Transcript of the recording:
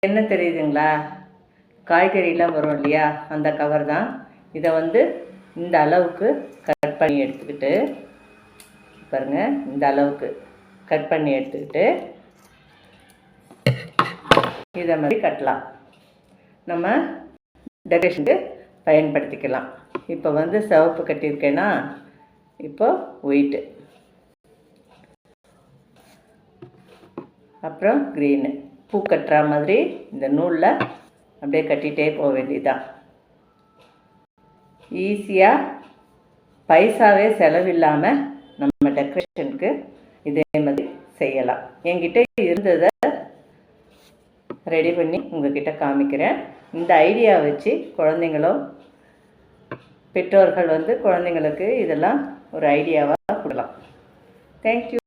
என்ன தெரியுதுங்களா? காய்கறிலாம் வரும் இல்லையா, அந்த கவர் தான். இதை வந்து இந்த அளவுக்கு கட் பண்ணி எடுத்துக்கிட்டு பாருங்கள், இந்த அளவுக்கு கட் பண்ணி எடுத்துக்கிட்டு இதை மாதிரி கட்டலாம். நம்ம டெக்கரேஷனுக்கு பயன்படுத்திக்கலாம். இப்போ வந்து சிவப்பு கட்டியிருக்கேன்னா, இப்போ ஒயிட்டு, அப்புறம் க்ரீனு. பூ கட்டுற மாதிரி இந்த நூலில் அப்படியே கட்டிகிட்டே போக வேண்டியதுதான். ஈஸியாக பைசாவே செலவில்லாமல் நம்ம டெக்கரேஷனுக்கு இதே மாதிரி செய்யலாம். என்கிட்ட இருந்ததை ரெடி பண்ணி உங்ககிட்ட காமிக்கிறேன். இந்த ஐடியா வச்சு குழந்தைங்களும் பெற்றோர்கள் வந்து குழந்தைங்களுக்கு இதெல்லாம் ஒரு ஐடியாவாக கொடுக்கலாம். தேங்க்யூ.